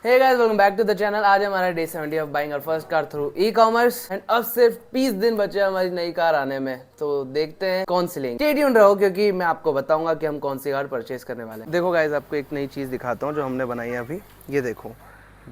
Hey guys, welcome back to the channel. आज हमारा day 70 of buying our first car through e commerce and अब सिर्फ 20 दिन बचे हमारी नई कार आने में, तो देखते हैं कौन सी लेंगे। स्टे ट्यून्ड रहो क्योंकि मैं आपको बताऊंगा कि हम कौन सी कार परचेज करने वाले हैं। देखो गाइस, आपको एक नई चीज़ दिखाता हूँ जो हमने बनाई है अभी। ये देखो,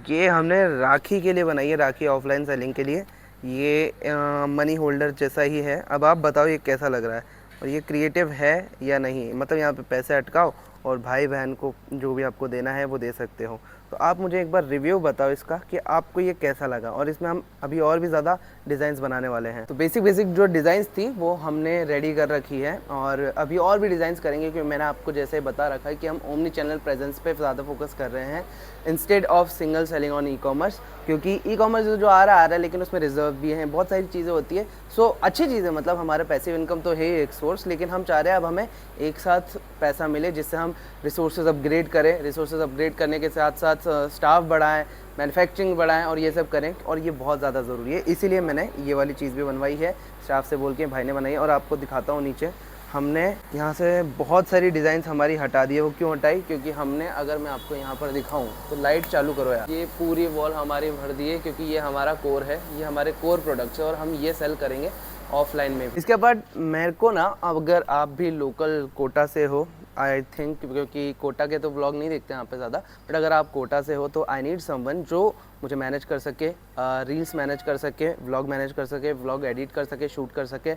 ये हमने राखी के लिए बनाई है, राखी ऑफलाइन सेलिंग के लिए। ये मनी होल्डर जैसा ही है। अब आप बताओ ये कैसा लग रहा है और ये क्रिएटिव है या नहीं। मतलब यहाँ पे पैसे अटकाओ और भाई बहन को जो भी आपको देना है वो दे सकते हो। तो आप मुझे एक बार रिव्यू बताओ इसका कि आपको ये कैसा लगा। और इसमें हम अभी और भी ज़्यादा डिज़ाइंस बनाने वाले हैं। तो बेसिक जो डिज़ाइंस थी वो हमने रेडी कर रखी है और अभी और भी डिज़ाइंस करेंगे, क्योंकि मैंने आपको जैसे बता रखा है कि हम ओमनी चैनल प्रेजेंस पे ज़्यादा फोकस कर रहे हैं instead of single selling on e commerce. क्योंकि ई कॉमर्स जो आ रहा है लेकिन उसमें रिजर्व भी हैं, बहुत सारी चीज़ें होती है। सो अच्छी चीज़ है, मतलब हमारा पैसिव इनकम तो है एक सोर्स, लेकिन हम चाह रहे हैं अब हमें एक साथ पैसा मिले जिससे हम रिसोर्सेज अपग्रेड करें। रिसोर्सेज अपग्रेड करने के साथ साथ स्टाफ बढ़ाएं, मैन्युफैक्चरिंग बढ़ाएं और ये सब करें, और ये बहुत ज़्यादा ज़रूरी है। इसीलिए मैंने ये वाली चीज़ भी बनवाई है, स्टाफ से बोल के भाई ने बनाई है। और आपको दिखाता हूँ नीचे हमने यहाँ से बहुत सारी डिज़ाइंस हमारी हटा दी है। वो क्यों हटाई? क्योंकि हमने, अगर मैं आपको यहाँ पर दिखाऊँ तो लाइट चालू करो यार, ये पूरी वॉल हमारी भर दी है क्योंकि ये हमारा कोर है, ये हमारे कोर प्रोडक्ट्स है और हम ये सेल करेंगे ऑफलाइन में भी। इसके बाद मेरे को ना, अगर आप भी लोकल कोटा से हो, आई थिंक, क्योंकि कोटा के तो व्लॉग नहीं देखते यहाँ पे ज़्यादा, बट अगर आप कोटा से हो तो आई नीड समवन जो मुझे मैनेज कर सके, रील्स मैनेज कर सके, व्लॉग मैनेज कर सके, व्लॉग एडिट कर सके, शूट कर सके,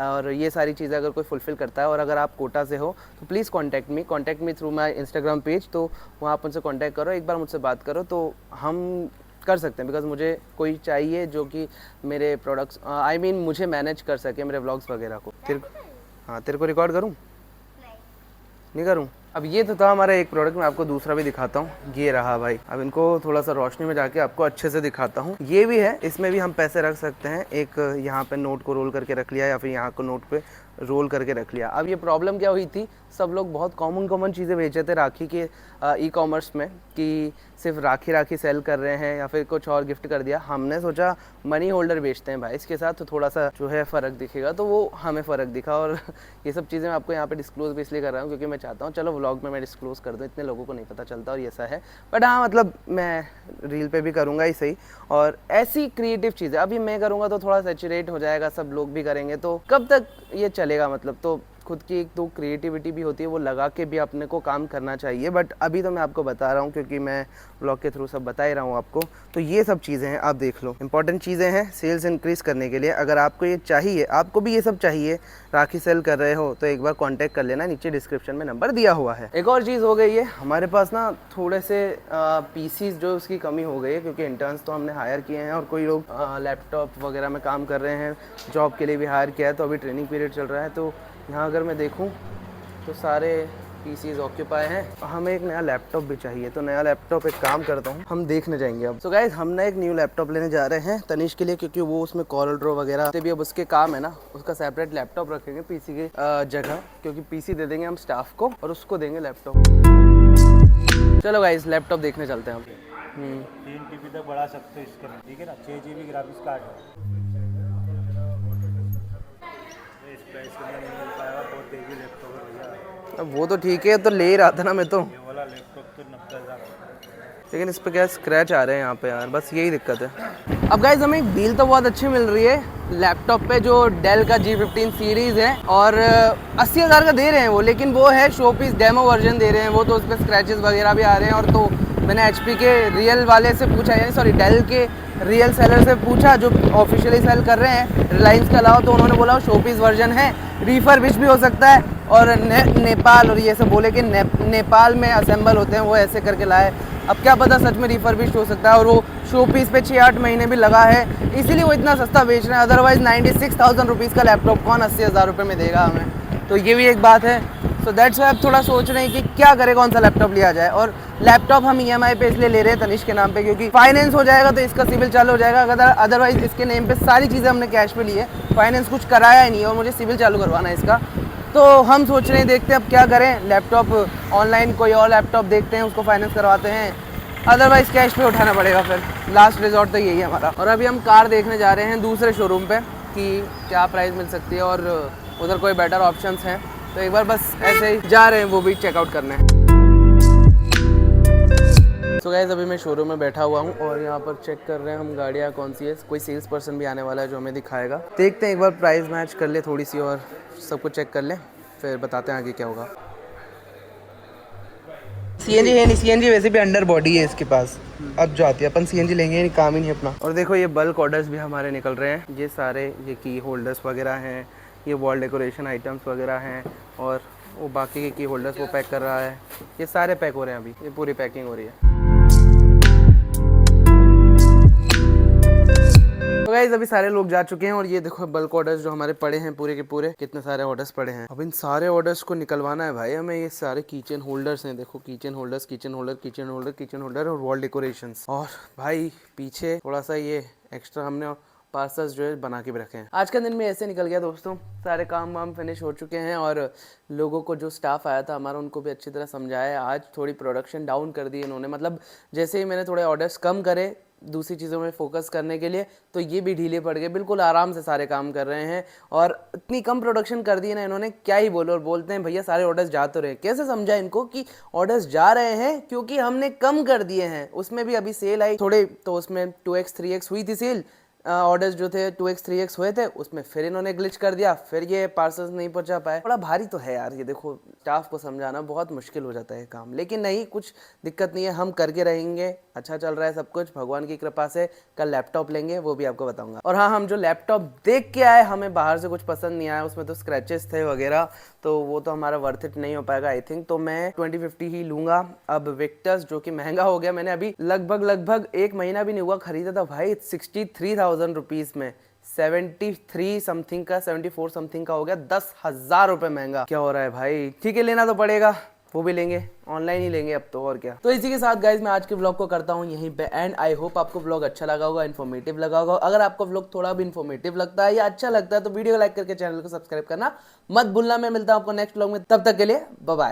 और ये सारी चीज़ें अगर कोई फुलफ़िल करता है। और अगर आप कोटा से हो तो please contact me through my Instagram page. तो वहाँ आप मुझसे कॉन्टैक्ट करो, एक बार मुझसे बात करो तो हम कर सकते हैं। बिकॉज मुझे कोई चाहिए जो कि मेरे प्रोडक्ट्स मुझे मैनेज कर सके, मेरे व्लॉग्स वगैरह को। तेरे को रिकॉर्ड करूँ? नहीं करूँ? अब ये तो था हमारा एक प्रोडक्ट। मैं आपको दूसरा भी दिखाता हूँ। ये रहा भाई, अब इनको थोड़ा सा रोशनी में जाके आपको अच्छे से दिखाता हूँ। ये भी है, इसमें भी हम पैसे रख सकते हैं। एक यहाँ पे नोट को रोल करके रख लिया या फिर यहाँ को नोट पे रोल करके रख लिया। अब ये प्रॉब्लम क्या हुई थी, सब लोग बहुत कॉमन चीज़ें बेचे थे राखी के ई कॉमर्स में, कि सिर्फ राखी सेल कर रहे हैं या फिर कुछ और गिफ्ट कर दिया। हमने सोचा मनी होल्डर बेचते हैं भाई, इसके साथ तो थोड़ा सा जो है फ़र्क दिखेगा, तो वो हमें फ़र्क दिखा। और ये सब चीज़ें मैं आपको यहाँ पे डिस्क्लोज़ भी इसलिए कर रहा हूँ क्योंकि मैं चाहता हूँ चलो व्लॉग में मैं डिस्क्लोज़ कर दूँ, इतने लोगों को नहीं पता चलता और ये ऐसा है। बट हाँ, मतलब मैं रील पे भी करूँगा ही सही। और ऐसी क्रिएटिव चीज़ें अभी मैं करूँगा तो थोड़ा सैचुरेट हो जाएगा, सब लोग भी करेंगे तो कब तक ये चलेगा। मतलब तो खुद की एक तो क्रिएटिविटी भी होती है, वो लगा के भी अपने को काम करना चाहिए। बट अभी तो मैं आपको बता रहा हूँ क्योंकि मैं ब्लॉग के थ्रू सब बता ही रहा हूँ आपको। तो ये सब चीज़ें हैं, आप देख लो, इंपॉर्टेंट चीज़ें हैं सेल्स इंक्रीज़ करने के लिए। अगर आपको ये चाहिए, आपको भी ये सब चाहिए, राखी सेल कर रहे हो, तो एक बार कॉन्टैक्ट कर लेना, नीचे डिस्क्रिप्शन में नंबर दिया हुआ है। एक और चीज़ हो गई है, हमारे पास ना थोड़े से पीसीज जो उसकी कमी हो गई है, क्योंकि इंटर्न्स तो हमने हायर किए हैं और कोई लोग लैपटॉप वगैरह में काम कर रहे हैं, जॉब के लिए भी हायर किया है। तो अभी ट्रेनिंग पीरियड चल रहा है, तो यहाँ अगर मैं देखूँ तो सारे पीसीज ऑक्यूपाई हैं। हमें एक नया लैपटॉप भी चाहिए, तो नया लैपटॉप एक काम करता हूँ, हम देखने जाएंगे अब। तो गाइज, हम ना एक न्यू लैपटॉप लेने जा रहे हैं तनिष के लिए, क्योंकि वो उसमें कॉरल ड्रॉ वगैरह भी अब उसके काम है ना, उसका सेपरेट लैपटॉप रखेंगे पीसी की जगह, क्योंकि पीसी दे देंगे हम स्टाफ को और उसको देंगे लैपटॉप। चलो गाइज, लैपटॉप देखने चलते हैं हम। 3 TB तक बढ़ा सकते हो इसके में, ठीक है ना। 6 GB ग्राफिक्स कार्ड है, इस प्राइस के अंदर नहीं मिल पाएगा, बहुत तेजी लैपटॉप है भैया। अब वो तो ठीक है, तो ले ही रहा था ना मैं तो। ये वाला लैपटॉप तो 90,000, लेकिन इस पर क्या स्क्रैच आ रहे हैं यहाँ पे यार, बस यही दिक्कत है। अब गाइज, हमें एक डील तो बहुत अच्छी मिल रही है लैपटॉप पे, जो डेल का G15 सीरीज़ है और 80,000 का दे रहे हैं वो, लेकिन वो है शो पीस डेमो वर्जन दे रहे हैं वो, तो उस पर स्क्रैचेस वगैरह भी आ रहे हैं। और तो मैंने HP के रियल वाले से पूछा, यानी सॉरी डेल के रियल सेलर से पूछा जो ऑफिशियली सेल कर रहे हैं रिलायंस के अलावा, तो उन्होंने बोला शो पीस वर्जन है, रिफर्बिश भी हो सकता है। और नेपाल और ये सब बोले कि नेपाल में असेंबल होते हैं वो, ऐसे करके लाए। अब क्या पता सच में रिफर्बिश्ड हो सकता है, और वो शो पीस पे 6-8 महीने भी लगा है, इसीलिए वो इतना सस्ता बेच रहे हैं। अदरवाइज़ 96,000 रुपीज़ का लैपटॉप कौन 80,000 रुपये में देगा हमें, तो ये भी एक बात है। सो दैट्स वाई अब थोड़ा सोच रहे हैं कि क्या करें, कौन सा लैपटॉप लिया जाए। और लैपटॉप हम EMI पे इसलिए ले रहे हैं तनिष के नाम पे, क्योंकि फाइनेंस हो जाएगा तो इसका सिविल चालू हो जाएगा। अगर अदरवाइज़ इसके नेम पे सारी चीज़ें हमने कैश पे ली है, फाइनेंस कुछ कराया ही नहीं है और मुझे सिविल चालू करवाना है इसका। तो हम सोच रहे हैं, देखते हैं अब क्या करें। लैपटॉप ऑनलाइन कोई और लैपटॉप देखते हैं, उसको फाइनेंस करवाते हैं, अदरवाइज़ कैश पे उठाना पड़ेगा। फिर लास्ट रिजॉर्ट तो यही है हमारा। और अभी हम कार देखने जा रहे हैं दूसरे शोरूम पे कि क्या प्राइस मिल सकती है और उधर कोई बेटर ऑप्शंस हैं, तो एक बार बस ऐसे ही जा रहे हैं वो भी चेकआउट करने। तो गाइस अभी मैं शोरूम में बैठा हुआ हूँ और यहाँ पर चेक कर रहे हैं हम गाड़ियाँ कौन सी है। कोई सेल्स पर्सन भी आने वाला है जो हमें दिखाएगा। देखते हैं, एक बार प्राइस मैच कर ले थोड़ी सी और सब कुछ चेक कर ले, फिर बताते हैं आगे क्या होगा। सीएनजी है नहीं, सीएनजी वैसे भी अंडर बॉडी है इसके पास। अब जो आती है अपन सीएनजी लेंगे नहीं, काम ही नहीं अपना। और देखो ये बल्क ऑर्डर्स भी हमारे निकल रहे हैं। ये सारे ये की होल्डर्स वगैरह हैं, ये वॉल डेकोरेशन आइटम्स वगैरह हैं और वो बाकी के की होल्डर्स वो पैक कर रहा है। ये सारे पैक हो रहे हैं, अभी ये पूरी पैकिंग हो रही है। तो गाइस अभी सारे लोग जा चुके हैं और ये देखो बल्क ऑर्डर्स जो हमारे पड़े हैं पूरे के पूरे, कितने सारे ऑर्डर्स पड़े हैं। अब इन सारे ऑर्डर्स को निकलवाना है भाई हमें। ये सारे किचन होल्डर्स हैं, देखो kitchen holders, kitchen holder, kitchen holder, kitchen holder और वॉल डेकोरेशंस। और भाई पीछे थोड़ा सा ये एक्स्ट्रा हमने पार्सल्स जो है बना के भी रखे हैं। आज का दिन में ऐसे निकल गया दोस्तों। सारे काम वाम फिनिश हो चुके हैं और लोगों को जो स्टाफ आया था हमारा उनको भी अच्छी तरह समझाया है। आज थोड़ी प्रोडक्शन डाउन कर दी इन्होंने, मतलब जैसे ही मैंने थोड़े ऑर्डर्स कम करे दूसरी चीज़ों में फोकस करने के लिए, तो ये भी ढीले पड़ गए। बिल्कुल आराम से सारे काम कर रहे हैं और इतनी कम प्रोडक्शन कर दी है ना इन्होंने, क्या ही बोलो। और बोलते हैं भैया सारे ऑर्डर्स जा तो रहे हैं। कैसे समझा इनको कि ऑर्डर्स जा रहे हैं क्योंकि हमने कम कर दिए हैं। उसमें भी अभी सेल आई थोड़े, तो उसमें 2x 3x हुई थी सेल। ऑर्डर्स जो थे 2x 3x हुए थे, उसमें फिर इन्होंने ग्लिच कर दिया, फिर ये पार्सल्स नहीं पहुंचा पाए। बड़ा भारी तो है यार ये, देखो स्टाफ को समझाना बहुत मुश्किल हो जाता है काम। लेकिन नहीं, कुछ दिक्कत नहीं है, हम करके रहेंगे। अच्छा चल रहा है सब कुछ भगवान की कृपा से। कल लैपटॉप लेंगे, वो भी आपको बताऊंगा। और हाँ, हम जो लैपटॉप देख के आए हमें बाहर से कुछ पसंद नहीं आया, उसमें तो स्क्रैचेस थे वगैरह, तो वो तो हमारा वर्थ इट नहीं हो पाएगा आई थिंक। तो मैं 2050 ही लूंगा अब। विक्टर्स जो कि महंगा हो गया, मैंने अभी लगभग 1 महीना भी नहीं हुआ खरीदा था भाई, 63,000 रुपीज में 73 समथिंग का, 74 समथिंग का हो गया। 10,000 रुपए महंगा। क्या हो रहा है भाई। ठीक है, लेना तो पड़ेगा, वो भी लेंगे, ऑनलाइन ही लेंगे अब तो, और क्या। तो इसी के साथ गाइज मैं आज के व्लॉग को करता हूँ यहीं पे एंड। आई होप आपको व्लॉग अच्छा लगा होगा, इन्फॉर्मेटिव लगा होगा। अगर आपको व्लॉग थोड़ा भी इन्फॉर्मेटिव लगता है या अच्छा लगता है तो वीडियो को लाइक करके चैनल को सब्सक्राइब करना मत भूलना। मैं मिलता हूँ आपको नेक्स्ट व्लॉग में, तब तक के लिए बाय बाय।